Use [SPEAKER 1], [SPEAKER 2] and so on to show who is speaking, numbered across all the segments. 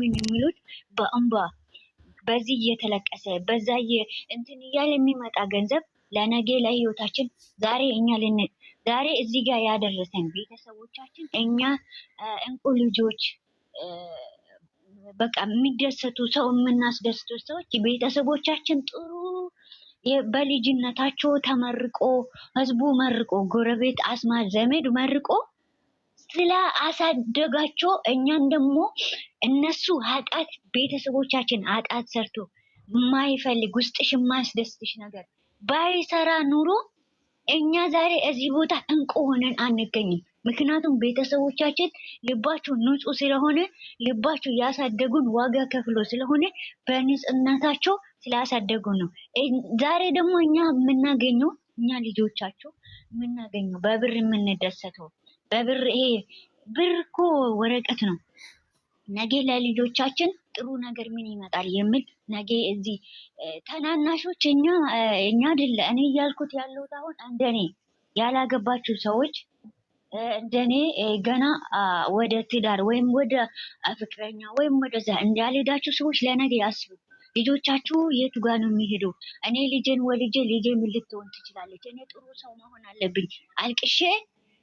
[SPEAKER 1] ለምን የሚሉት በእንባ በዚህ እየተለቀሰ በዛ እንትን እያለ የሚመጣ ገንዘብ ለነገ ለህይወታችን ዛሬ እዚህ ጋር ያደረሰን ቤተሰቦቻችን እኛ እንቁ ልጆች በቃ የሚደሰቱ ሰው የምናስደስቱ ሰዎች ቤተሰቦቻችን ጥሩ በልጅነታቸው ተመርቆ ህዝቡ መርቆ ጎረቤት አስማት ዘመድ መርቆ ስለ አሳደጋቸው እኛን ደግሞ እነሱ ኃጢአት ቤተሰቦቻችን ኃጢአት ሰርቶ የማይፈልግ ውስጥሽ የማያስደስትሽ ነገር ባይሰራ ኑሮ እኛ ዛሬ እዚህ ቦታ እንቁ ሆነን አንገኝም። ምክንያቱም ቤተሰቦቻችን ልባቸው ንጹህ ስለሆነ ልባቸው ያሳደጉን ዋጋ ከፍሎ ስለሆነ በንጽህናቸው ስላሳደጉን ነው። ዛሬ ደግሞ እኛ የምናገኘው እኛ ልጆቻቸው የምናገኘው በብር የምንደሰተው በብር ይሄ ብር እኮ ወረቀት ነው። ነገ ለልጆቻችን ጥሩ ነገር ምን ይመጣል የሚል ነገ እዚህ ተናናሾች እኛ አይደለ እኔ እያልኩት ያለሁት አሁን እንደኔ ያላገባችሁ ሰዎች እንደኔ ገና ወደ ትዳር ወይም ወደ ፍቅረኛ ወይም ወደዛ እንዳልሄዳችሁ ሰዎች ለነገ ያስቡ። ልጆቻችሁ የቱ ጋር ነው የሚሄደው? እኔ ልጄን ወልጄ ልጄ ምን ልትሆን ትችላለች? እኔ ጥሩ ሰው መሆን አለብኝ። አልቅሼ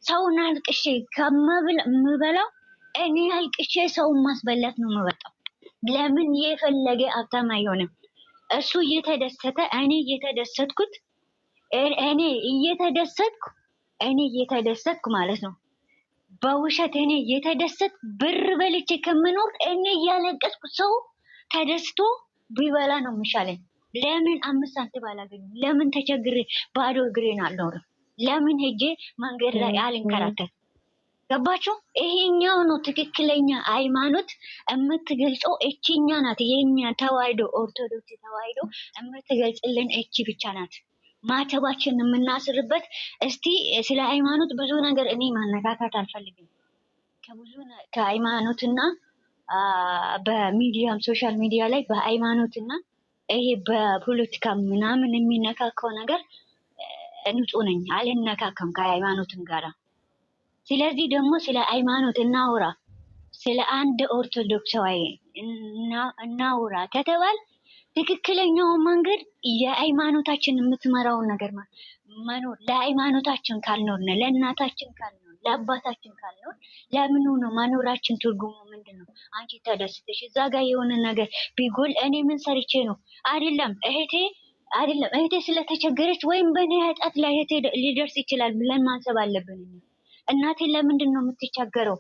[SPEAKER 1] ሰውን አልቅሼ ከምበላው እኔ አልቅሼ ሰውን ማስበላት ነው የምበጣው። ለምን የፈለገ ሀብታም አይሆንም? እሱ እየተደሰተ እኔ እየተደሰትኩ ማለት ነው። በውሸት እኔ እየተደሰትኩ ብር በልቼ ከምኖር እኔ እያለቀስኩ ሰው ተደስቶ ቢበላ ነው የሚሻለኝ። ለምን 5 ሳንቲም አላገኝም? ለምን ተቸግሬ ባዶ እግሬን አልኖርም? ለምን ሄጄ መንገድ ላይ አልንከራተትም? ገባችሁ? ይሄኛው ነው ትክክለኛ ሃይማኖት የምትገልጸው እቺኛ ናት። የኛ ተዋህዶ ኦርቶዶክስ ተዋህዶ የምትገልጽልን እቺ ብቻ ናት። ማተባችን የምናስርበት እስቲ ስለ ሃይማኖት ብዙ ነገር እኔ ማነካካት አልፈልግም። ከሃይማኖትና በሚዲያም ሶሻል ሚዲያ ላይ በሃይማኖትና ይሄ በፖለቲካ ምናምን የሚነካካው ነገር ንጹህ ነኝ፣ አልነካከም ከሃይማኖትም ጋራ። ስለዚህ ደግሞ ስለ ሃይማኖት እናውራ፣ ስለ አንድ ኦርቶዶክሳዊ እናውራ ከተባል ትክክለኛው መንገድ የሃይማኖታችን የምትመራውን ነገር መኖር። ለሃይማኖታችን ካልኖርነ፣ ለእናታችን ካልኖር፣ ለአባታችን ካልኖር ለምኑ ነው መኖራችን? ትርጉሙ ምንድን ነው? አንቺ ተደስተሽ እዛ ጋር የሆነ ነገር ቢጎል እኔ ምን ሰርቼ ነው? አይደለም እህቴ ስለተቸገረች ወይም በእኔ ኃጢአት ላይ እህቴ ሊደርስ ይችላል ብለን ማሰብ አለብን። እናቴ ለምንድን ነው የምትቸገረው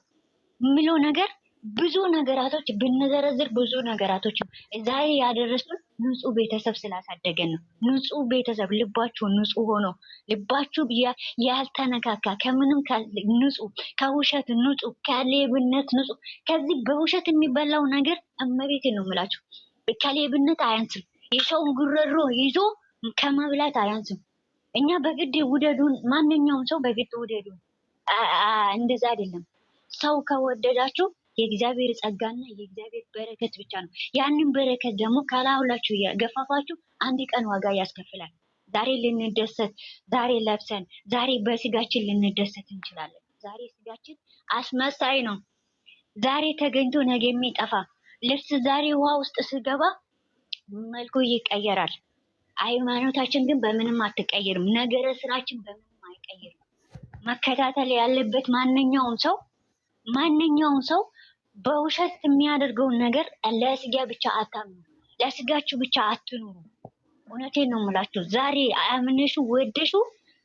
[SPEAKER 1] የሚለው ነገር ብዙ ነገራቶች ብንዘረዝር ብዙ ነገራቶች ዛሬ ያደረሱን ንጹህ ቤተሰብ ስላሳደገን ነው። ንጹህ ቤተሰብ ልባችሁ ንጹህ ሆኖ ልባችሁ ያልተነካካ ከምንም ንጹህ ከውሸት ንጹህ ከሌብነት ንጹህ ከዚህ በውሸት የሚበላው ነገር እመቤቴ ነው የምላችሁ ከሌብነት አያንስም። የሰውን ጉረሮ ይዞ ከመብላት አያንስም። እኛ በግድ ውደዱን፣ ማንኛውም ሰው በግድ ውደዱን እንደዛ አይደለም። ሰው ከወደዳችሁ የእግዚአብሔር ጸጋና የእግዚአብሔር በረከት ብቻ ነው። ያንን በረከት ደግሞ ካላውላችሁ የገፋፋችሁ አንድ ቀን ዋጋ ያስከፍላል። ዛሬ ልንደሰት፣ ዛሬ ለብሰን፣ ዛሬ በስጋችን ልንደሰት እንችላለን። ዛሬ ስጋችን አስመሳይ ነው። ዛሬ ተገኝቶ ነገ የሚጠፋ ልብስ ዛሬ ውሃ ውስጥ ስገባ መልኩ ይቀየራል። ሃይማኖታችን ግን በምንም አትቀየርም። ነገረ ስራችን በምንም አይቀየርም። መከታተል ያለበት ማንኛውም ሰው በውሸት የሚያደርገውን ነገር ለስጋ ብቻ አታምኑ፣ ለስጋችሁ ብቻ አትኑሩ። እውነቴን ነው የምላችሁ። ዛሬ አምነሹ ወደሹ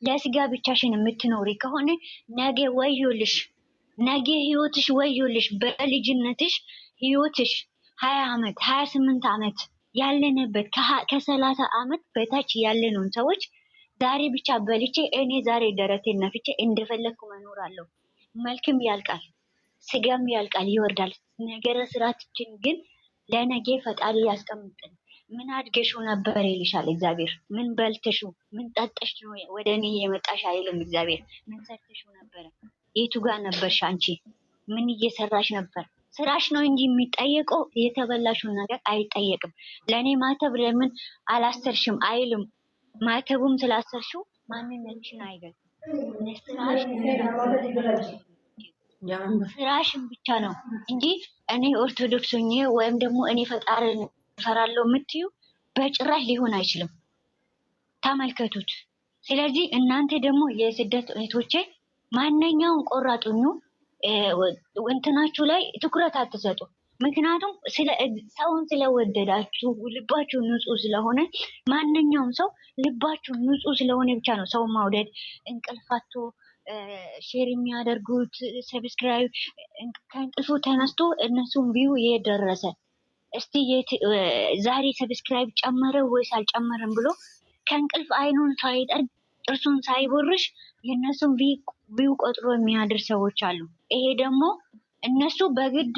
[SPEAKER 1] ለስጋ ብቻሽን የምትኖሪ ከሆነ ነገ ወዮልሽ፣ ነገ ህይወትሽ ወዮልሽ። በልጅነትሽ ህይወትሽ 20 ዓመት 28 ዓመት ያለንበት ከ30 ዓመት በታች ያለነውን ሰዎች ዛሬ ብቻ በልቼ እኔ ዛሬ ደረቴን ነፍቼ እንደፈለኩ መኖር አለው። መልክም ያልቃል፣ ስጋም ያልቃል፣ ይወርዳል። ነገረ ስራችን ግን ለነገ ፈጣሪ ያስቀምጥን። ምን አድገሽው ነበር ይልሻል እግዚአብሔር። ምን በልተሽው ምን ጠጥተሽ ነው ወደ እኔ የመጣሽ አይልም እግዚአብሔር። ምን ሰርተሽው ነበር? የቱ ጋር ነበርሽ አንቺ? ምን እየሰራሽ ነበር? ስራሽ ነው እንጂ የሚጠየቀው የተበላሽው ነገር አይጠየቅም። ለኔ ማተብ ለምን አላሰርሽም አይልም። ማተቡም ስላሰርሽው ማንነትሽን አይገልጽም። ስራሽን ብቻ ነው እንጂ እኔ ኦርቶዶክስ ሆኜ ወይም ደግሞ እኔ ፈጣሪን እፈራለሁ የምትዩ በጭራሽ ሊሆን አይችልም። ተመልከቱት። ስለዚህ እናንተ ደግሞ የስደት እህቶቼ ማንኛውም ቆራጡኙ እንትናችሁ ላይ ትኩረት አትሰጡ። ምክንያቱም ሰውን ስለወደዳችሁ ልባችሁ ንጹህ ስለሆነ ማንኛውም ሰው ልባችሁ ንጹህ ስለሆነ ብቻ ነው ሰው ማውደድ እንቅልፋቶ ሼር የሚያደርጉት ሰብስክራይብ ከእንቅልፉ ተነስቶ እነሱም ቪው የደረሰ እስቲ ዛሬ ሰብስክራይብ ጨመረ ወይስ አልጨመረም ብሎ ከእንቅልፍ አይኑን ሳይጠርግ ጥርሱን ሳይቦርሽ የእነሱን ቪው ቆጥሮ የሚያድር ሰዎች አሉ። ይሄ ደግሞ እነሱ በግድ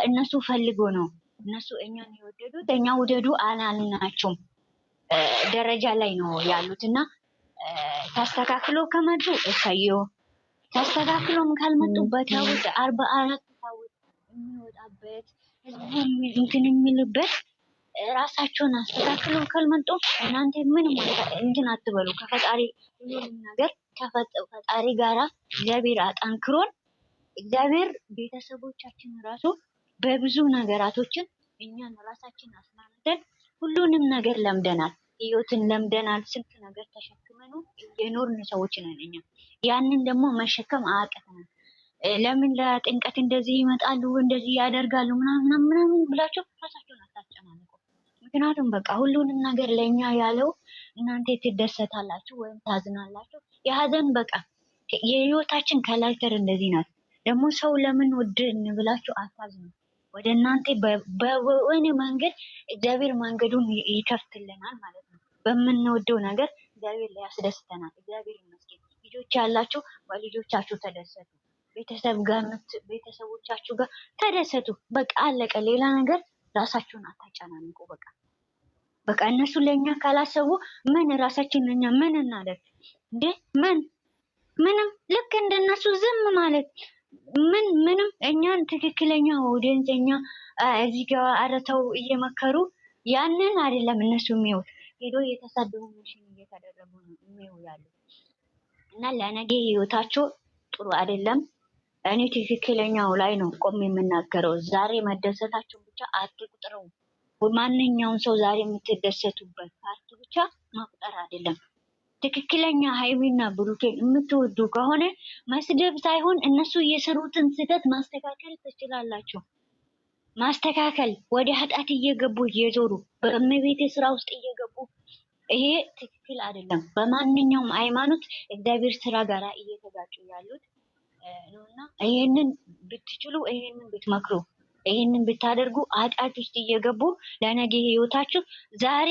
[SPEAKER 1] እነሱ ፈልጎ ነው እነሱ እኛን የወደዱት እኛ ውደዱ አላልናቸውም ደረጃ ላይ ነው ያሉት እና ተስተካክሎ ከመጡ እሰየው፣ ተስተካክሎም ካልመጡበት ያውት 44 ታውት የሚወጣበት እንትን የሚልበት ራሳቸውን አስተካክሎ ካልመጡ እናንተ ምንም እንትን አትበሉ። ከፈጣሪ ሁሉንም ነገር ከፈጣሪ ጋራ እግዚአብሔር አጠንክሮን እግዚአብሔር ቤተሰቦቻችን ራሱ በብዙ ነገራቶችን እኛን ራሳችን አስማምተን ሁሉንም ነገር ለምደናል። ህይወትን ለምደናል። ስንት ነገር ተሸክመን የኖርን ሰዎች ነን እኛ። ያንን ደግሞ መሸከም አያቅተንም። ለምን ለጥንቀት እንደዚህ ይመጣሉ እንደዚህ ያደርጋሉ ምናምን ብላችሁ ራሳችሁን አታጨናንቁ። ምክንያቱም በቃ ሁሉንም ነገር ለኛ ያለው እናንተ ትደሰታላችሁ ወይም ታዝናላችሁ። የሀዘን በቃ የህይወታችን ከላይተር እንደዚህ ናት። ደግሞ ሰው ለምን ወደን ብላችሁ አታዝኑ። ወደ እናንተ በወኔ መንገድ እግዚአብሔር መንገዱን ይከፍትልናል ማለት ነው። በምንወደው ነገር እግዚአብሔር ላይ ያስደስተናል። እግዚአብሔር ይመስገን። ልጆች ያላችሁ በልጆቻችሁ ተደሰቱ። ቤተሰቦቻችሁ ጋር ተደሰቱ። በቃ አለቀ። ሌላ ነገር ራሳችሁን አታጨናንቁ። በቃ እነሱ ለኛ ካላሰቡ ምን ራሳችን ለኛ ምን እናደርግ እንዴ? ምንም ልክ እንደነሱ ዝም ማለት ምንም እኛን ትክክለኛ ወደንዘኛ እዚህ ጋር አረተው እየመከሩ ያንን አይደለም እነሱ የሚያዩት ሄዶ የተሳደቡ ምሽን እየተደረጉ ነው የሚያዩ ያሉ እና ለነገ ህይወታቸው ጥሩ አይደለም። እኔ ትክክለኛው ላይ ነው ቆም የምናገረው። ዛሬ መደሰታቸው ብቻ አትቁጥረው። ማንኛውም ሰው ዛሬ የምትደሰቱበት ፓርት ብቻ መቁጠር አይደለም። ትክክለኛ ሃይሚና ብሩኬን የምትወዱ ከሆነ መስደብ ሳይሆን እነሱ የሰሩትን ስህተት ማስተካከል ትችላላችሁ። ማስተካከል ወደ ኃጢአት እየገቡ እየዞሩ በእመቤቴ ስራ ውስጥ እየገቡ ይሄ ትክክል አይደለም። በማንኛውም ሃይማኖት እግዚአብሔር ስራ ጋራ እየተጋጩ ያሉት ነውና ይሄንን ብትችሉ ይሄንን ብትመክሩ ይሄንን ብታደርጉ ኃጢአት ውስጥ እየገቡ ለነገ ህይወታችሁ ዛሬ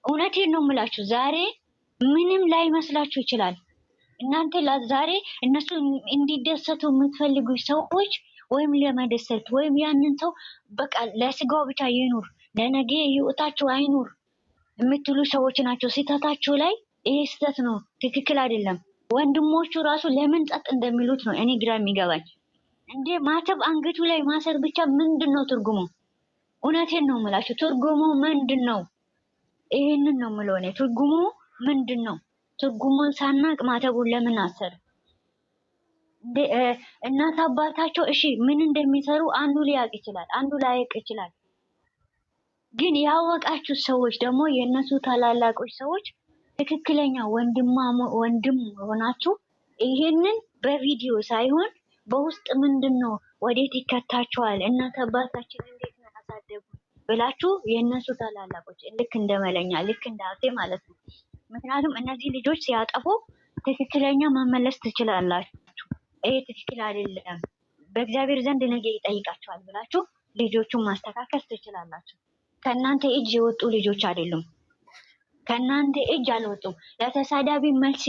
[SPEAKER 1] እውነቴን ነው የምላችሁ ዛሬ ምንም ላይ መስላችሁ ይችላል። እናንተ ዛሬ እነሱ እንዲደሰቱ የምትፈልጉ ሰዎች ወይም ለመደሰት ወይም ያንን ሰው በቃ ለስጋው ብቻ ይኑር ለነገ ህይወታችሁ አይኑር የምትሉ ሰዎች ናቸው። ስህተታችሁ ላይ ይሄ ስህተት ነው፣ ትክክል አይደለም። ወንድሞቹ ራሱ ለምን ጸጥ እንደሚሉት ነው እኔ ግራ የሚገባኝ። እንዴ ማተብ አንገቱ ላይ ማሰር ብቻ ምንድነው ትርጉሙ? እውነቴን ነው የምላችሁ ትርጉሙ ምንድነው? ይሄንን ነው የምለው እኔ ትርጉሙ ምንድነው? ትርጉሙን ሳናቅ ማተቡን ለምን አሰር? እናት አባታቸው እሺ ምን እንደሚሰሩ አንዱ ሊያውቅ ይችላል፣ አንዱ ላያውቅ ይችላል። ግን ያወቃችሁ ሰዎች ደግሞ የእነሱ ታላላቆች ሰዎች ትክክለኛ ወንድም ሆናችሁ ይሄንን በቪዲዮ ሳይሆን በውስጥ ምንድነው ወዴት ይከታቸዋል እናት አባታችን እንዴት ነው ያሳደጉ ብላችሁ የእነሱ ታላላቆች ልክ እንደመለኛ ልክ እንዳቴ ማለት ነው። ምክንያቱም እነዚህ ልጆች ሲያጠፉ ትክክለኛ መመለስ ትችላላችሁ። ይሄ ትክክል አይደለም በእግዚአብሔር ዘንድ ነገ ይጠይቃቸዋል ብላችሁ ልጆቹን ማስተካከል ትችላላችሁ። ከእናንተ እጅ የወጡ ልጆች አይደሉም። ከእናንተ እጅ አልወጡም። ለተሳዳቢ መልስ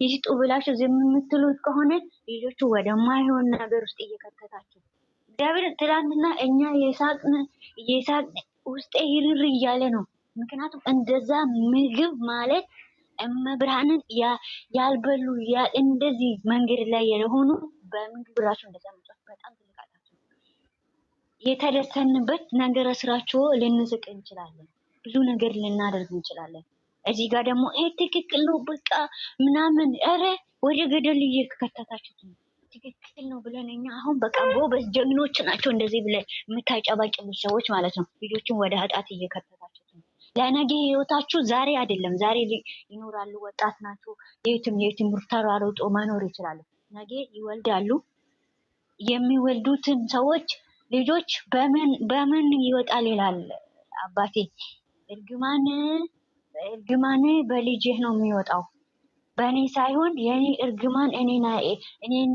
[SPEAKER 1] ይስጡ ብላችሁ ዝም የምትሉት ከሆነ ልጆቹ ወደማይሆን ነገር ውስጥ እየከተታችሁ እግዚአብሔር ትላንትና እኛ የሳቅን ውስጤ ይርር እያለ ነው። ምክንያቱም እንደዛ ምግብ ማለት እመብርሃንን ያልበሉ እንደዚህ መንገድ ላይ የሆኑ በምግብ ራሱ እንደሰምቷት በጣም ትልቃላችሁ። የተደሰንበት ነገር ስራችሁ ልንስቅ እንችላለን፣ ብዙ ነገር ልናደርግ እንችላለን። እዚህ ጋር ደግሞ ትክክል ነው በቃ ምናምን ኧረ ወደ ገደል እየከተታችሁት ነው። ትክክል ነው ብለን እኛ አሁን በቃ ጎበዝ ጀግኖች ናቸው እንደዚህ ብለን የምታጨባጭቡ ሰዎች ማለት ነው ልጆችን ወደ ኃጢአት እየከተታችሁ ነው። ለነገ ህይወታችሁ ዛሬ አይደለም። ዛሬ ይኖራሉ፣ ወጣት ናቸው፣ የትም ተሯሩጦ መኖር ይችላሉ። ነገ ይወልዳሉ። የሚወልዱትን ሰዎች ልጆች በምን ይወጣል ይላል አባቴ። እርግማን በልጅህ ነው የሚወጣው፣ በእኔ ሳይሆን የኔ እርግማን እኔን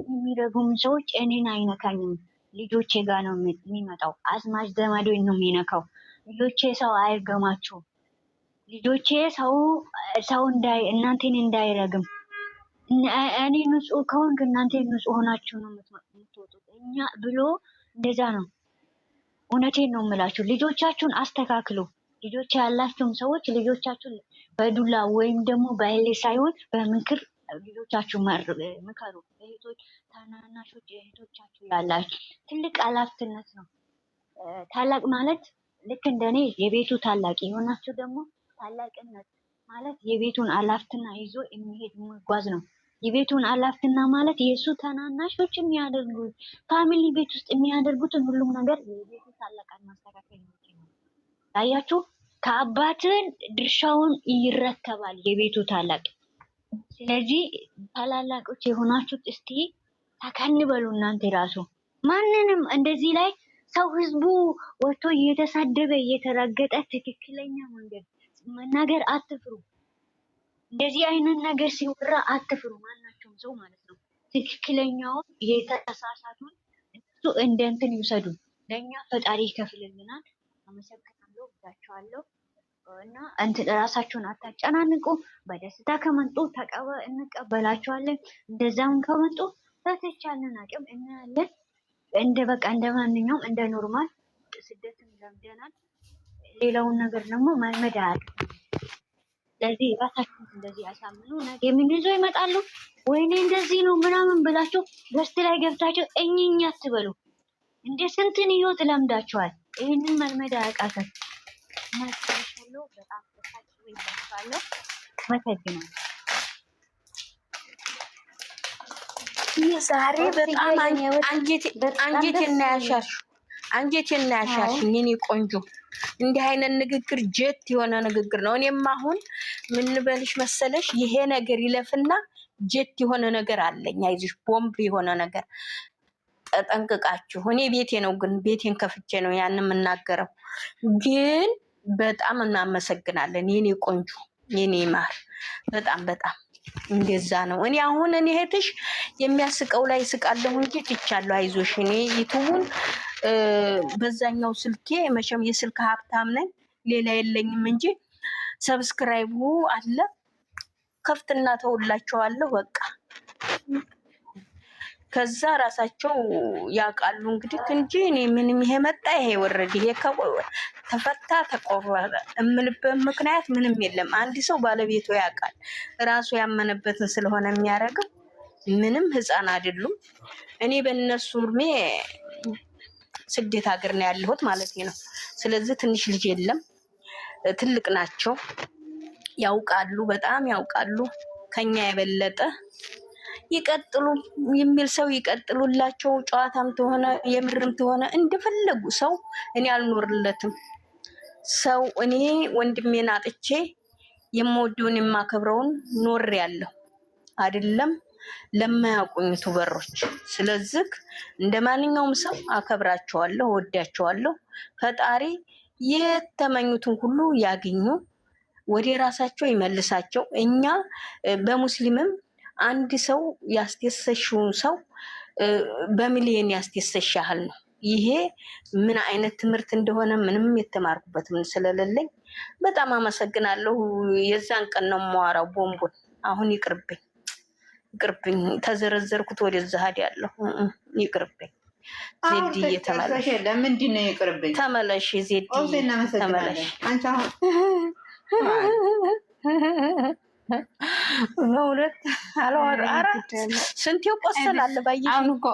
[SPEAKER 1] የሚረጉም ሰዎች እኔን አይነካኝም። ልጆቼ ጋር ነው የሚመጣው። አዝማች ዘመዶኝ ነው የሚነካው። ልጆቼ ሰው አይርገማችሁ። ልጆቼ ሰው እናንተን እንዳይረግም። እኔ ንጹህ ከሆንክ እናንተ ንጹህ ሆናችሁ ነው የምትወጡት። እኛ ብሎ እንደዛ ነው። እውነቴን ነው የምላችሁ። ልጆቻችሁን አስተካክሉ። ልጆች ያላችሁም ሰዎች ልጆቻችሁን በዱላ ወይም ደግሞ በኃይል ሳይሆን በምክር ልጆቻችሁ ምከሩ። እህቶች፣ ታናናሾች እህቶቻችሁ ያላችሁ ትልቅ ኃላፊነት ነው። ታላቅ ማለት ልክ እንደኔ የቤቱ ታላቅ የሆናችሁ ደግሞ ታላቅነት ማለት የቤቱን ኃላፊነት ይዞ የሚሄድ መጓዝ ነው። የቤቱን ኃላፊነት ማለት የእሱ ታናናሾች የሚያደርጉት ፋሚሊ ቤት ውስጥ የሚያደርጉትን ሁሉም ነገር የቤቱ ታላቃን ማስተካከል ነው። ታያችሁ፣ ከአባትን ድርሻውን ይረከባል የቤቱ ታላቅ። ስለዚህ ታላላቆች የሆናችሁት እስቲ ተከንበሉ። እናንተ ራሱ ማንንም እንደዚህ ላይ ሰው ህዝቡ ወጥቶ እየተሳደበ እየተረገጠ ትክክለኛ መንገድ መናገር አትፍሩ። እንደዚህ አይነት ነገር ሲወራ አትፍሩ። ማናቸውም ሰው ማለት ነው። ትክክለኛውን የተሳሳቱን እሱ እንደ እንትን ይውሰዱ። ለእኛ ፈጣሪ ይከፍልልናል። አመሰግናለሁ፣ ብያቸዋለሁ። እና ራሳችሁን አታጨናንቁ። በደስታ ከመጡ እንቀበላቸዋለን። እንደዛም ከመጡ በተቻለን አቅም እናያለን። እንደ ማንኛውም እንደ ኖርማል ስደትን ለምደናል። ሌላውን ነገር ደግሞ መልመድ አያውቅም። ስለዚህ ራሳችሁን እንደዚህ ያሳምኑ። ነገ ምን ይዞ ይመጣሉ? ወይኔ እንደዚህ ነው ምናምን ብላችሁ ገስት ላይ ገብታችሁ እኝኛ አትበሉ። እንደ ስንትን ህይወት ለምዳችኋል። ይህንን መልመድ አያውቃችሁ። እናስቀርሻለሁ። በጣም ተሳክቶ ይባላል። መተግናል
[SPEAKER 2] ዛሬ በጣም አንጀቴን እናያሻልሽኝ የኔ ቆንጆ። እንዲህ አይነት ንግግር ጀት የሆነ ንግግር ነው። እኔም አሁን ምን ልበልሽ መሰለሽ፣ ይሄ ነገር ይለፍና ጀት የሆነ ነገር አለኝ። አይዞሽ፣ ቦምብ የሆነ ነገር ተጠንቅቃችሁ። እኔ ቤቴ ነው ግን ቤቴን ከፍቼ ነው ያን የምናገረው። ግን በጣም እናመሰግናለን የኔ ቆንጆ፣ የኔ ማር። በጣም እንደዛ ነው። እኔ አሁን እህትሽ የሚያስቀው ላይ ስቃለሁ እንጂ ትቻለሁ። አይዞሽ። እኔ ዩቲዩብን በዛኛው ስልኬ መቼም የስልክ ሀብታም ነኝ፣ ሌላ የለኝም እንጂ ሰብስክራይቡ አለ። ከፍትና ተውላቸዋለሁ በቃ። ከዛ ራሳቸው ያውቃሉ እንግዲህ እንጂ እኔ ምንም ይሄ መጣ ይሄ ወረደ ይሄ ተፈታ ተቆረጠ እምልበት ምክንያት ምንም የለም። አንድ ሰው ባለቤቱ ያውቃል፣ ራሱ ያመነበትን ስለሆነ የሚያደርገው። ምንም ህፃን አይደሉም። እኔ በእነሱ እድሜ ስደት ሀገር ነው ያለሁት ማለት ነው። ስለዚህ ትንሽ ልጅ የለም፣ ትልቅ ናቸው፣ ያውቃሉ፣ በጣም ያውቃሉ ከኛ የበለጠ። ይቀጥሉ የሚል ሰው ይቀጥሉላቸው። ጨዋታም ተሆነ የምርም ተሆነ እንደፈለጉ ሰው እኔ አልኖርለትም። ሰው እኔ ወንድሜን አጥቼ የምወደውን የማከብረውን ኖር ያለው አይደለም ለማያውቁኝ ቱበሮች። ስለዚህ እንደማንኛውም ሰው አከብራቸዋለሁ፣ ወዳቸዋለሁ። ፈጣሪ የተመኙትን ሁሉ ያገኙ፣ ወደ ራሳቸው ይመልሳቸው። እኛ በሙስሊምም አንድ ሰው ያስደሰሽውን ሰው በሚሊዮን ያስደሰሻል ነው። ይሄ ምን አይነት ትምህርት እንደሆነ ምንም የተማርኩበት ምን ስለሌለኝ በጣም አመሰግናለሁ። የዛን ቀን ነው የማወራው ቦምቦን። አሁን ይቅርብኝ ተዘረዘርኩት ወደዛ ሄዳለሁ። ይቅርብኝ ዜድዬ ተመለሽ።
[SPEAKER 3] ለምንድን ነው ይቅርብኝ?
[SPEAKER 2] ተመለሽ ዜድዬ ተመለሽ። በእውነት አላወራሁት ስንት ይቆሰላል ባይሽ።
[SPEAKER 4] አሁን እኮ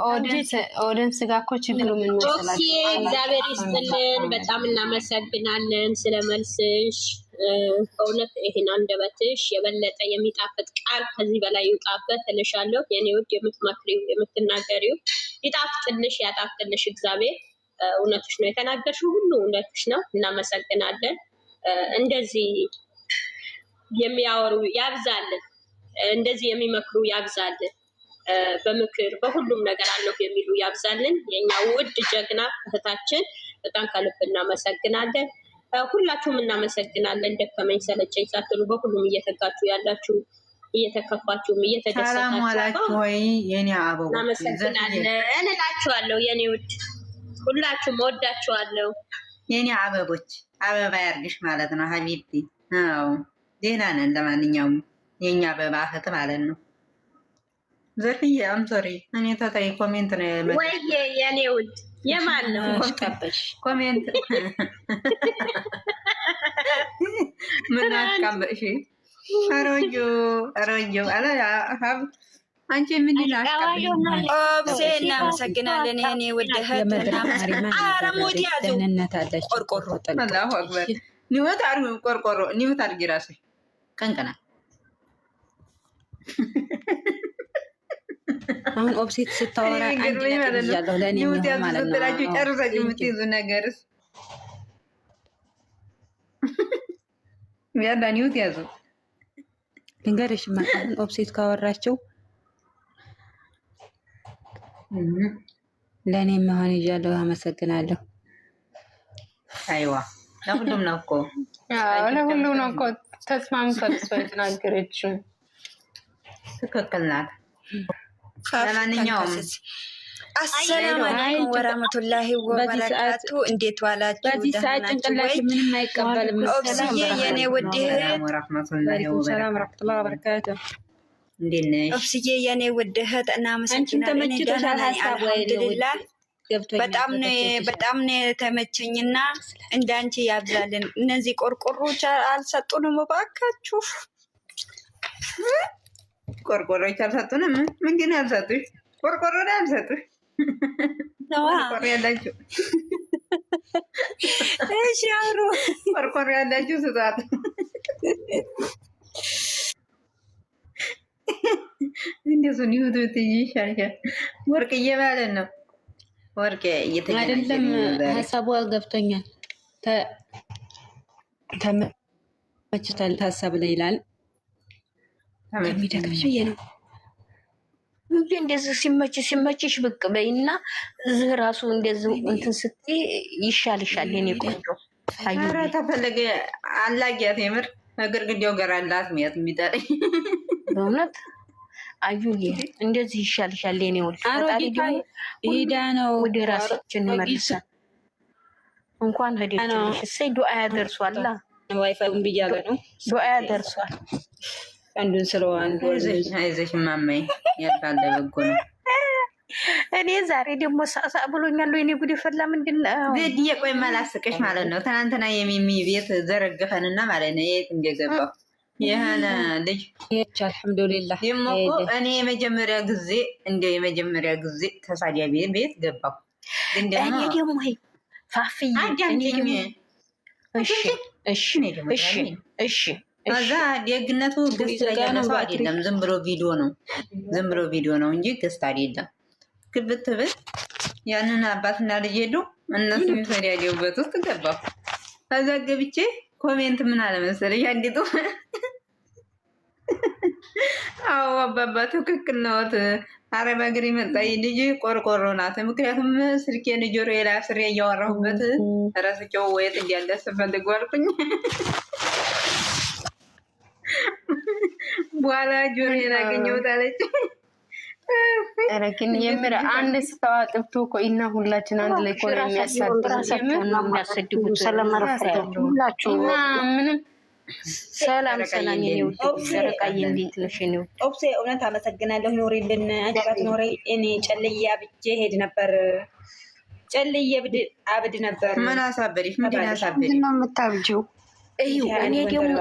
[SPEAKER 4] ኦዲየንስ ጋር እኮ ችግሩ ምን መሰላችሁ?
[SPEAKER 5] እግዚአብሔር ይስጥልን። በጣም እናመሰግናለን ስለ መልስሽ።
[SPEAKER 3] በእውነት ይሄን አንደበትሽ የበለጠ የሚጣፍጥ ቃል ከዚህ በላይ ይውጣበት እልሻለሁ። የኔ ውድ የምትመክሪው የምትናገሪው ይጣፍጥልሽ፣ ያጣፍጥልሽ እግዚአብሔር። እውነትሽ ነው የተናገርሽው፣ ሁሉ እውነትሽ ነው። እናመሰግናለን። እንደዚህ የሚያወሩ ያብዛልን፣ እንደዚህ የሚመክሩ ያብዛልን፣ በምክር በሁሉም ነገር አለሁ የሚሉ ያብዛልን። የኛ ውድ ጀግና እህታችን በጣም ከልብ እናመሰግናለን። ሁላችሁም እናመሰግናለን። ደከመኝ ሰለቸኝ ሳትሉ በሁሉም እየተጋችሁ ያላችሁ፣ እየተከፋችሁም እየተደሰታችሁ
[SPEAKER 5] ሰላም ዋላችሁ ወይ የኔ አበቦች?
[SPEAKER 3] እናመሰግናለን እላችኋለሁ። የኔ ውድ ሁላችሁም ወዳችኋለሁ።
[SPEAKER 5] የኔ አበቦች አበባ ያርግሽ ማለት ነው ሀቢብቲ። አዎ ዜና ነን። ለማንኛውም የኛ አበባ እህት ማለት ነው። ዘርፍዬ አምሶሪ እኔ ተታይ ኮሜንት ነው
[SPEAKER 3] ወይ የኔ ውድ የማን ነው
[SPEAKER 5] ኮሜንት? ምን አስቀበልሽ? አሮጆ አላ አንቺ ምን ይላል?
[SPEAKER 2] ኦብሴ እናመሰግናለን የኔ ውድ እህት። አረሙት ያዙ ቆርቆሮ
[SPEAKER 5] አላሁ አክበር። ኒውት አርጉ ቆርቆሮ ኒውት አርጊ ራስሽ ቀንቀና።
[SPEAKER 6] አሁን ኦብሴት ስታወራ አንድ ነገር ይያለው ለኔ ነው ማለት ነው።
[SPEAKER 5] ኒውት ጨርሳችሁ የምትይዙ ነገርስ ያዳ ኒውት ያዙ
[SPEAKER 6] ልንገርሽ ማለት ኦብሴት ካወራቸው ለኔ መሆን ይያለው። አመሰግናለሁ።
[SPEAKER 5] አይዋ ለሁሉም ነው እኮ
[SPEAKER 4] ለሁሉም ነው እኮ ተስማምቷል። የተናገረችው
[SPEAKER 5] ትክክል ናት። ለማንኛውም
[SPEAKER 2] አሰላሙ አለይኩም ወራህመቱላሂ ወበረካቱ። እንዴት ዋላችሁ?
[SPEAKER 6] በዚህ ሰዓት ጭንቅላት ምንም አይቀበልም።
[SPEAKER 2] ኦብስዬ የኔ ውድ እህት
[SPEAKER 6] ሰላም ወራህመቱላሂ ወበረካቱ።
[SPEAKER 5] እንዴት ነሽ?
[SPEAKER 2] ኦብስዬ የኔ ውድ እህት እናመሰግናለን። አልሐምዱሊላህ በጣም ነው የተመቸኝና እንዳንቺ ያብዛልን። እነዚህ ቆርቆሮች አልሰጡንም እባካችሁ።
[SPEAKER 5] ቆርቆሮች አልሰጡንም። ምንድን ነው ያልሰጡሽ? ቆርቆሮ ነው ያልሰጡሽ? ቆርቆሮ ያላችሁ
[SPEAKER 2] እሺ፣ አውሩ።
[SPEAKER 5] ቆርቆሮ ያላችሁ ስጧት። እንደሱ ኒውት ብትይ ይሻልሻል። ወርቅዬ ማለት ነው። ወርቄ
[SPEAKER 6] አይደለም ሀሳቧ ገብቶኛል። ተመችቷል ሀሳብ ላይ ይላል። ከሚደክምሽ ብዬ ነው
[SPEAKER 2] እንግዲህ እንደዚህ ሲመችሽ ብቅ በይና እዚህ ራሱ እንደዚህ እንትን ስትይ ይሻልሻል። የኔ ቆንጆ
[SPEAKER 5] ኧረ ተፈለገ አላጊያት የምር ግድግዳው ጋር አላት ሚያት የሚጠረኝ
[SPEAKER 2] በእውነት አዩዬ እንደዚህ ይሻልሻል። የኔ ወል
[SPEAKER 6] ሄዳ ነው
[SPEAKER 2] ወደ ራሳችን መልሰን እንኳን ሄደች። እሰይ ዱአ ያደርሷል።
[SPEAKER 6] ዋይፋዩን ብያለ ነው
[SPEAKER 2] ዱአ ያደርሷል።
[SPEAKER 6] አንዱን ስለው አንዱ
[SPEAKER 5] አይዞሽ ማማዬ ያልፋል በጎ ነው።
[SPEAKER 2] እኔ ዛሬ ደግሞ ሳሳ ብሎኛል። የኔ ጉድ ፈላ። ምንድን ነው
[SPEAKER 5] ቤት የቆይ ማላስቀሽ ማለት ነው። ትናንትና የሚሚ ቤት ዘረገፈንና ማለት ነው የት እንደገባው የሆነ ልጅ
[SPEAKER 6] አልሐምዱሊላህ
[SPEAKER 5] የሞቆ እኔ የመጀመሪያ ጊዜ ተሳዲያ ቤት ገባው። ግን
[SPEAKER 2] እኔ ደግሞ ፋፍዬ እሺ
[SPEAKER 5] ከዛ ደግነቱ ገስት ላይ ያለ ሰው አይደለም። ዝም ብሎ ቪዲዮ ነው እንጂ ገስት አይደለም። ግብት ብል ያንን አባትና ልጅ ሄዱ። እነሱ የሚፈዳደውበት ውስጥ ገባሁ። ከዛ ገብቼ ኮሜንት ምን አለ መሰለሽ አንዲቱ አዎ አባባ ትክክል ነዎት። አረብ ሀገር የመጣ ልጅ ቆርቆሮ ናት። ምክንያቱም ስልኬን ጆሮዬ ላይ አስሬ እያወራሁበት ረስቼው ወየት እንዲያለ ስፈልግ አልኩኝ። በኋላ ጆሮዬን አገኘሁት አለች።
[SPEAKER 4] ግን የምር አንድ ስታዋ ጥብቶ እኮ እና ሁላችን አንድ ላይ እኮ ነው የሚያሳድጉት።
[SPEAKER 2] ሁላችሁ ምንም ሰላም የኔው ደረቃዬ እንዴት ነሽ? ነው
[SPEAKER 6] ኦብሴ እውነት አመሰግናለሁ። ኖሬልን አጅባት ኖሬ እኔ ጨልዬ አብጄ ሄድ ነበር። ጨልዬ አብድ ነበር።
[SPEAKER 5] ምን አሳበሪሽ? ምንድን አሳበሪሽ?
[SPEAKER 2] ነው የምታብጂው? እኔ ደግሞ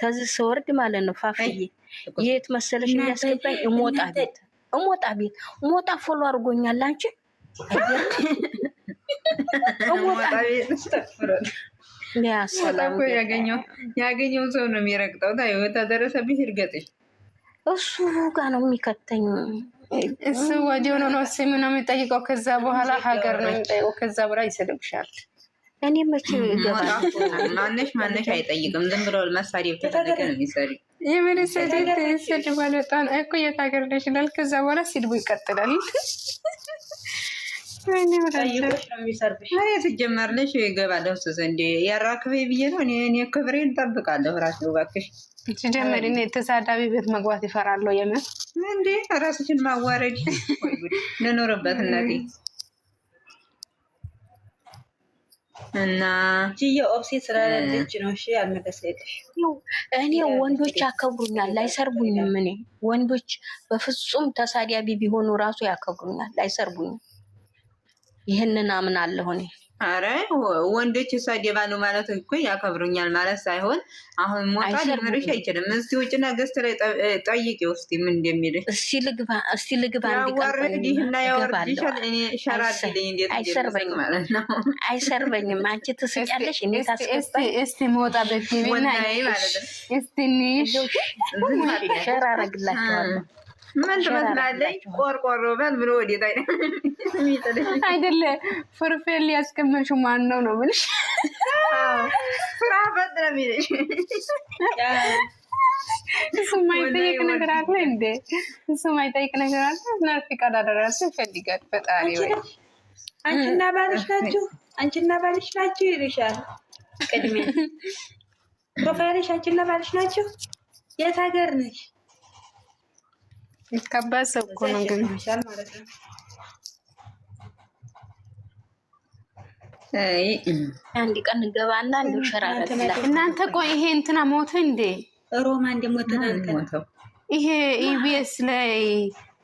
[SPEAKER 2] ከዚህ ስወርድ ማለት ነው ፋፍዬ የት መሰለሽ የሚያስገባኝ እሞጣ ቤት ሞጣ ፎሎ አድርጎኛል። አንቺ
[SPEAKER 5] ያገኘው ሰው ነው የሚረግጠው። ታዩ ተደረሰብሽ እርገጥሽ
[SPEAKER 2] እሱ ጋር ነው የሚከተኝ።
[SPEAKER 4] እሱ ወዲያው ነው ስም ነው የሚጠይቀው። ከዛ በኋላ ሀገር ነው የሚጠይቀው። ከዛ በኋላ ይሰድብሻል።
[SPEAKER 2] እኔ መቼ ይገባል?
[SPEAKER 5] ማነሽ አይጠይቅም። ዝም ብሎ መሳሪያ ተጠቅቀ ነው የሚሰሪ።
[SPEAKER 4] የመለሰት ይሰድባል። በጣም እኮ የት ሀገር ነሽ ይላል። ከዛ በኋላ ስድቡ ይቀጥላል።
[SPEAKER 5] ስጀመርልሽ ይገባለሁ ሱ ዘንድ ያራክቤ ብዬ ነው እኔ ክብሬን እጠብቃለሁ። ራስ እባክሽ
[SPEAKER 4] ሲጀመር እኔ ተሳዳቢ ቤት መግባት ይፈራለሁ። የምር
[SPEAKER 5] እንዴ ራስሽን ማዋረድ ልኖርበት እናቴ እና
[SPEAKER 6] ኦፕሴ ስላለች ነው። እሺ አልመለሰልሽ።
[SPEAKER 2] እኔ ወንዶች ያከብሩኛል፣ አይሰርቡኝም። እኔ ወንዶች በፍጹም ተሳዳቢ ቢሆኑ ራሱ ያከብሩኛል፣ አይሰርቡኝም። ይህንን አምናለሁ እኔ።
[SPEAKER 5] አረ ወንዶች ይሳደባሉ ማለት እኮ ያከብሩኛል ማለት ሳይሆን አሁን ሞታ ሊመርሽ አይችልም። እስቲ ውጭና ገዝት ላይ ጠይቂ ውስጥ ምን እንደሚልሽ።
[SPEAKER 2] እስቲ ልግባ
[SPEAKER 5] ያዋርድሽና ያወርድሻል። እኔ ሸራድልኝ እንዴት
[SPEAKER 2] አይሰርበኝም ማለት ነው። አይሰርበኝም። አንቺ ትስቂያለሽ፣ እኔ ታስቀጣ።
[SPEAKER 4] እስቲ ሞታ በቲቪና
[SPEAKER 5] ማለት ነው።
[SPEAKER 4] እስቲ ንሽ
[SPEAKER 2] ሸራ አረግላችኋለሁ።
[SPEAKER 5] ምን ትመስላለች? ቆርቆሮ በል ብሎ ወዴት
[SPEAKER 4] አይደለ ፍርፌል ሊያስቀመጥሽው ማን ነው ነው ብልሽ
[SPEAKER 5] ፍራፈት ነው የሚልሽ።
[SPEAKER 4] እሱ ማይጠይቅ ነገር አለ እንዴ? እሱ ማይጠይቅ ነገር አለ። ናፊ ቀዳደራሱ ይፈልጋል ፈጣሪ ወይ
[SPEAKER 6] አንቺና ባልሽ ናችሁ ይልሻል። ቅድሚያ ፕሮፋይልሽ አንቺና ባልሽ ናችሁ። የት ሀገር ነሽ?
[SPEAKER 4] ከባድ ሰው እኮ ነው ግን
[SPEAKER 2] አንድ ቀን ገባና እንደው ሸራረት
[SPEAKER 4] እናንተ ቆይ ይሄ እንትና ሞተ እንዴ?
[SPEAKER 6] ሮማ እንደሞተ ነው።
[SPEAKER 4] ይሄ ኢቢኤስ ላይ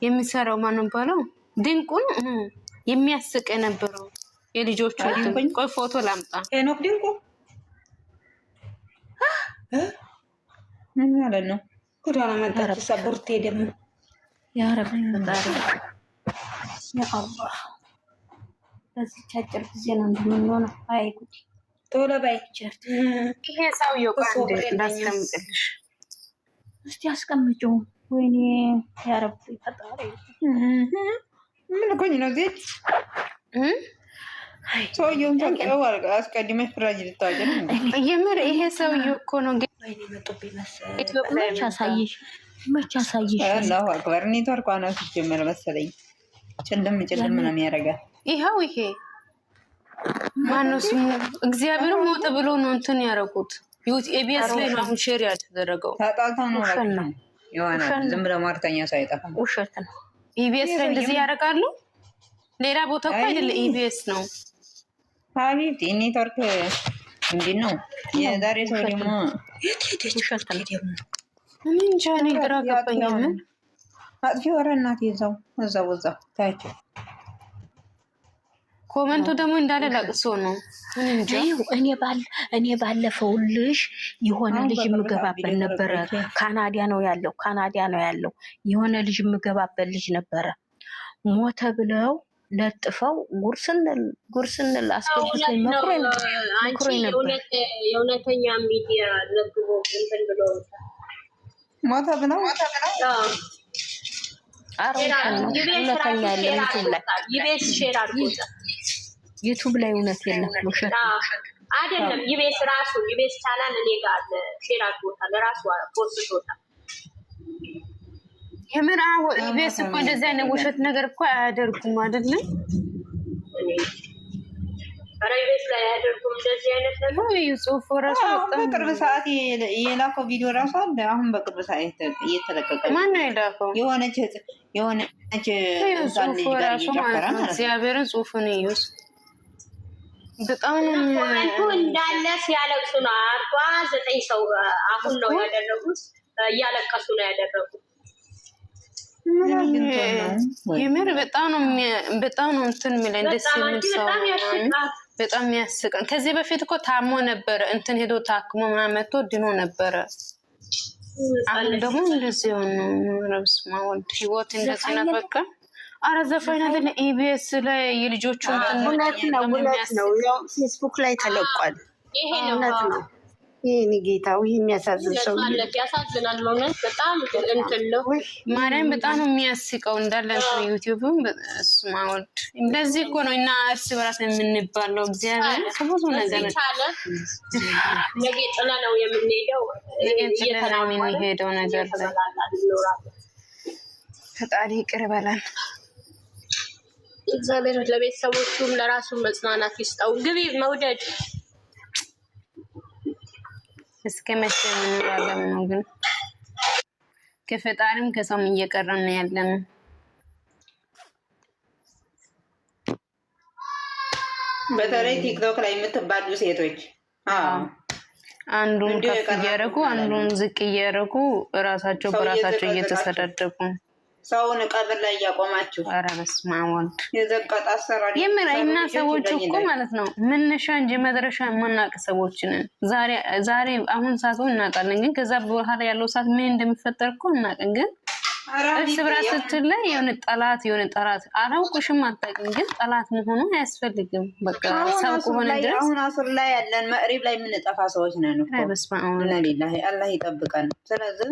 [SPEAKER 4] የሚሰራው ማን ነው ባለው? ድንቁን የሚያስቅ የነበረው የልጆቹ ቆይ ፎቶ ላምጣ።
[SPEAKER 6] ሄኖክ ድንቁ
[SPEAKER 5] ምን ማለት ነው?
[SPEAKER 6] ጉዳና መጣች ሰብርቴ ደም
[SPEAKER 2] ያ ረብ ፈጣሪ ያ አላህ በዚህ ቻጭር ጊዜ ነው እንደምንሆነው። አይ ጉድ
[SPEAKER 6] ቶሎ ባይ
[SPEAKER 2] ቸርት
[SPEAKER 4] ይሄ ሰውዬው ቃንዴ እንዳስቀምጥልሽ
[SPEAKER 2] እስቲ አስቀምጪው። ወይኔ ያ ረብ ፈጣሪ
[SPEAKER 5] ምን ኮኝ ነው ዜት ሰውዬውን ታውቂው አስቀድመሽ ፍራጅ ልታወጪ ነው።
[SPEAKER 4] የምር ይሄ ሰውዬው እኮ ነው ግን
[SPEAKER 6] ወይኔ መጥቶብኝ መሰለኝ።
[SPEAKER 2] መች አሳይሽ
[SPEAKER 5] አላሁ አክበር። ኔትወርክ ዋናው ሲጀመር መሰለኝ ጭልም ነው የሚያደርጋት።
[SPEAKER 4] ይኸው ይሄ ማነው ስሙ? እግዚአብሔር ሞተ ብሎ ነው እንትን ያደረጉት። ዩት ኤቢኤስ ላይ ነው አሁን ሼር ያደረገው።
[SPEAKER 5] ተጣልተው ነው የሆነ ዝም ብለው ማርተኛ ሳይጠፋ
[SPEAKER 2] ውሸት ነው።
[SPEAKER 4] ኢቢኤስ ላይ እንደዚህ ያደርጋሉ። ሌላ ቦታ እኮ አይደለ ኢቢኤስ ነው
[SPEAKER 5] ሀቢብቲ። ኔትወርክ እንዴት ነው የዛሬ ሰው ደግሞ
[SPEAKER 2] ውሸት ነው ደግሞ
[SPEAKER 4] ምን እንጃ እኔ ግራ ገባኝ። ምን
[SPEAKER 5] አጥፊ ወረ እናት እዛው ታያቸው።
[SPEAKER 4] ኮመንቱ ደግሞ እንዳለ ለቅሶ ነው። ምን እንጃ
[SPEAKER 2] እኔ ባለፈው ልጅ የሆነ ልጅ የምገባበት ነበረ። ካናዳ ነው ያለው የሆነ ልጅ የምገባበት ልጅ ነበረ። ሞተ ብለው ለጥፈው ጉርስንል አስገብቶኝ መክሮኝ ነበር።
[SPEAKER 3] የእውነተኛ ሚዲያ ዘግቦ እንትን ብሎ
[SPEAKER 5] ሞተ ብለው
[SPEAKER 2] እውነተኛ ያለ ዩቱብ ላይ እውነት የለም ውሸት
[SPEAKER 3] አይደለም። ይቤስ ራሱ ይቤስ ቻናል እኔ ጋር ሼር አድርጎታል። ራሱ ፖስቶታል።
[SPEAKER 4] የምር ኢቢኤስ እኮ እንደዚህ አይነት ውሸት ነገር እኮ አያደርጉም አይደለም።
[SPEAKER 3] ኢቢኤስ ላይ አያደርጉም እንደዚህ አይነት ነገር።
[SPEAKER 4] ጽሁፉ ራሱ
[SPEAKER 5] በቅርብ ሰዓት የላከው ቪዲዮ ራሱ አለ። አሁን በቅርብ ሰዓት እየተለቀቀ
[SPEAKER 4] ማን ነው የላከው?
[SPEAKER 5] የሆነች
[SPEAKER 4] ጽሁፉ ራሱ ማለት ነው። እግዚአብሔርን ጽሁፉን እዩስ። በጣም
[SPEAKER 3] ኮሜንቱ እንዳለ ሲያለቅሱ ነው። 49 ሰው አሁን ነው ያደረጉት። እያለቀሱ ነው ያደረጉት።
[SPEAKER 4] የምር በጣም ነው እንትን የሚለኝ ደስ የሚል ሰው በጣም የሚያስቀን። ከዚህ በፊት እኮ ታሞ ነበረ እንትን ሄዶ ታክሞ ምናምን መጥቶ ድኖ ነበረ። አሁን ደግሞ እንደዚህ ሆነ። ረብስማ ወልድ ህይወት እንደዚህ ነው በቃ። ኧረ ዘፋኝ አይደለ ኢቢኤስ ላይ የልጆቹ
[SPEAKER 7] እውነት ነው። ያው ፌስቡክ ላይ ተለቋል።
[SPEAKER 3] ይሄ ነው
[SPEAKER 7] እውነት ነው። ይሄን ጌታው ይሄ የሚያሳዝን ሰው
[SPEAKER 3] ያሳዝናል። ማለት በጣም እንትን ነው።
[SPEAKER 4] ማርያም በጣም ነው የሚያስቀው እንዳለ ዩቲዩብም ስማውድ እንደዚህ እኮ ነው እና እርስ በራስ የምንባለው እግዚአብሔር ብዙ ነገር ነገ ጥላ ነው የምንሄደው የምንሄደው ነገር ፈጣሪ ይቅር በለን።
[SPEAKER 3] እግዚአብሔር ለቤተሰቦቹም ለራሱ መጽናናት ይስጠው። ግቢ መውደድ
[SPEAKER 4] እስከ መቼ እንኖራለን ነው? ግን ከፈጣሪም ከሰውም እየቀረን ነው ያለን።
[SPEAKER 5] በተለይ ቲክቶክ ላይ የምትባሉ ሴቶች
[SPEAKER 4] አንዱን ከፍ እያደረጉ አንዱን ዝቅ እያደረጉ እራሳቸው በራሳቸው እየተሰዳደቁ
[SPEAKER 5] ሰውን ቀብር ላይ እያቆማችሁ
[SPEAKER 4] ኧረ በስመ አብ ወልድ
[SPEAKER 5] የዘቀጣ አሰራር
[SPEAKER 4] የምራይና ሰዎች እኮ ማለት ነው መነሻ እንጂ መድረሻ የማናውቅ ሰዎች ነን። ዛሬ አሁን ሰዓቱን እናውቃለን፣ ግን ከዛ በኋላ ያለው ሰዓት ምን እንደሚፈጠር እኮ እናውቅን። ግን እርስ በራሳችን ላይ የሆነ ጠላት አላውቅሽም አታውቅም፣ ግን ጠላት መሆኑ አያስፈልግም። በቃ ሰው ከሆነ ድረስ
[SPEAKER 5] አሁን አስር ላይ ያለን መቅሪብ ላይ የምንጠፋ ሰዎች ነን እኮ።
[SPEAKER 4] በስመ አብ ወልድ
[SPEAKER 5] ለሌላ አላህ ይጠብቀን። ስለዚህ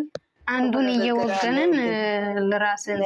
[SPEAKER 4] አንዱን እየወገንን ለራስን